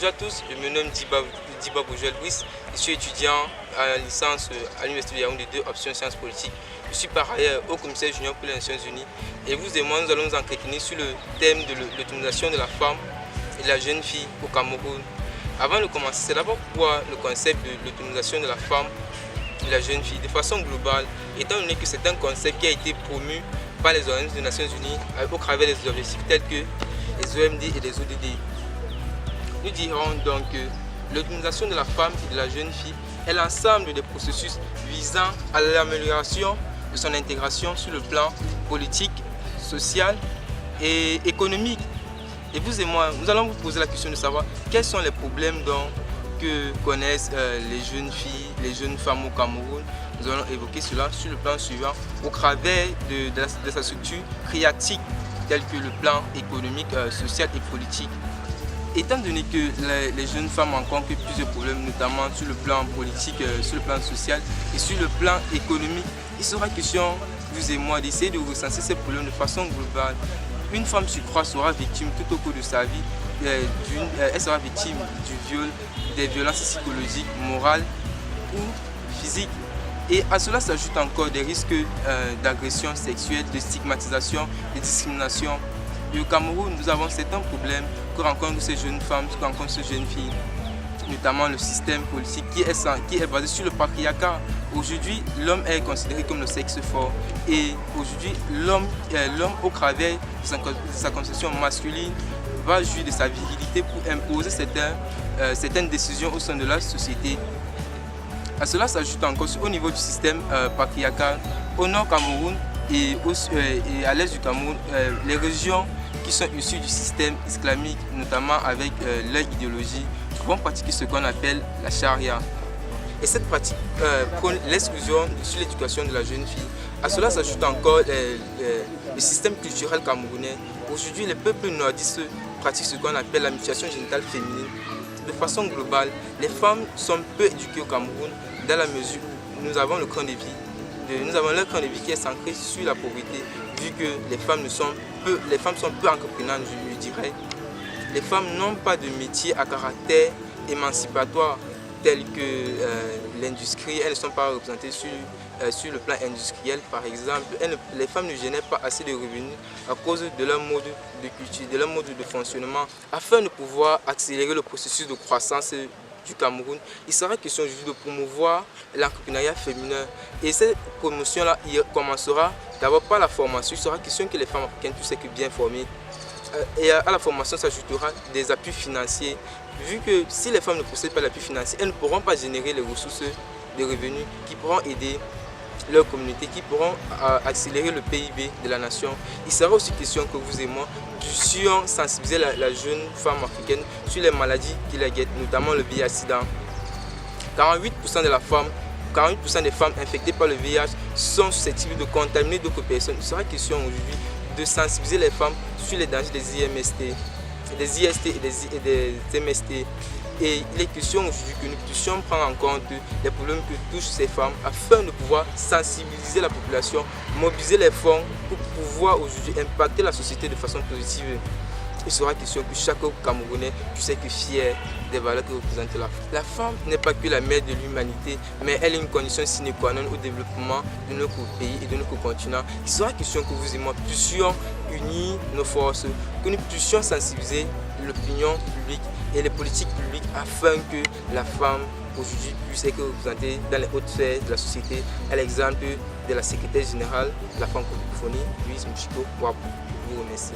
Bonjour à tous, je me nomme Diba Bourgeois-Louis, je suis étudiant à licence à l'Université de Yaoundé 2, option sciences politiques. Je suis par ailleurs haut commissaire junior pour les Nations Unies et vous et moi nous allons nous entretenir sur le thème de l'autonomisation de la femme et de la jeune fille au Cameroun. Avant de commencer, c'est d'abord pourquoi le concept de l'autonomisation de la femme et de la jeune fille de façon globale, étant donné que c'est un concept qui a été promu par les organismes des Nations Unies au travers des objectifs tels que les OMD et les ODD. Nous dirons donc que l'autonomisation de la femme et de la jeune fille est l'ensemble des processus visant à l'amélioration de son intégration sur le plan politique, social et économique. Et vous et moi, nous allons vous poser la question de savoir quels sont les problèmes que connaissent les jeunes filles, les jeunes femmes au Cameroun. Nous allons évoquer cela sur le plan suivant au travers de sa structure créatique telle que le plan économique, social et politique. Étant donné que les jeunes femmes rencontrent plusieurs problèmes, notamment sur le plan politique, sur le plan social et sur le plan économique, il sera question, vous et moi, d'essayer de recenser ces problèmes de façon globale. Une femme sur trois sera victime tout au cours de sa vie, elle sera victime du viol, des violences psychologiques, morales ou physiques. Et à cela s'ajoutent encore des risques d'agression sexuelle, de stigmatisation, de discrimination. Et au Cameroun, nous avons certains problèmes que rencontrent ces jeunes femmes, que rencontrent ces jeunes filles, notamment le système politique qui est basé sur le patriarcat. Aujourd'hui, l'homme est considéré comme le sexe fort et aujourd'hui, l'homme au travers de sa conception masculine va jouir de sa virilité pour imposer certaines décisions au sein de la société. À cela s'ajoute encore au niveau du système patriarcal au nord Cameroun et à l'est du Cameroun, les régions qui sont issues du système islamique, notamment avec leur idéologie, vont pratiquer ce qu'on appelle la charia. Et cette pratique prône l'exclusion sur l'éducation de la jeune fille. À cela s'ajoute encore le système culturel camerounais. Aujourd'hui, les peuples nordistes pratiquent ce qu'on appelle la mutilation génitale féminine. De façon globale, les femmes sont peu éduquées au Cameroun dans la mesure où nous avons le train de vie. Nous avons leur train de vie qui est centré sur la pauvreté, vu que les femmes sont peu entreprenantes, je dirais. Les femmes n'ont pas de métier à caractère émancipatoire tel que l'industrie. Elles ne sont pas représentées sur le plan industriel, par exemple. Les femmes ne génèrent pas assez de revenus à cause de leur mode de culture, de leur mode de fonctionnement. Afin de pouvoir accélérer le processus de croissance du Cameroun, il sera question aujourd'hui de promouvoir l'entrepreneuriat féminin. Et cette promotion-là commencera d'abord par la formation. Il sera question que les femmes africaines puissent être bien formées. Et à la formation s'ajoutera des appuis financiers. Vu que si les femmes ne possèdent pas d'appui financier, elles ne pourront pas générer les ressources de revenus qui pourront aider leur communauté, qui pourront accélérer le PIB de la nation. Il sera aussi question que vous et moi puissions sensibiliser la jeune femme africaine sur les maladies qui la guettent, notamment le VIH-Sida. 48% des femmes infectées par le VIH sont susceptibles de contaminer d'autres personnes. Il sera question aujourd'hui de sensibiliser les femmes sur les dangers des IST et des MST. Et il est question aujourd'hui que nous puissions prendre en compte les problèmes que touchent ces femmes afin de pouvoir sensibiliser la population, mobiliser les fonds pour pouvoir aujourd'hui impacter la société de façon positive. Il sera question que chaque Camerounais puisse être fier des valeurs que représente la femme. La femme n'est pas que la mère de l'humanité, mais elle est une condition sine qua non au développement de notre pays et de notre continent. Il sera question que vous et moi puissions unir nos forces, que nous puissions sensibiliser l'opinion publique et les politiques publiques afin que la femme aujourd'hui puisse être représentée dans les hautes sphères de la société, à l'exemple de la secrétaire générale de la francophonie, Louise Mouchiko Wabou. Je vous remercie.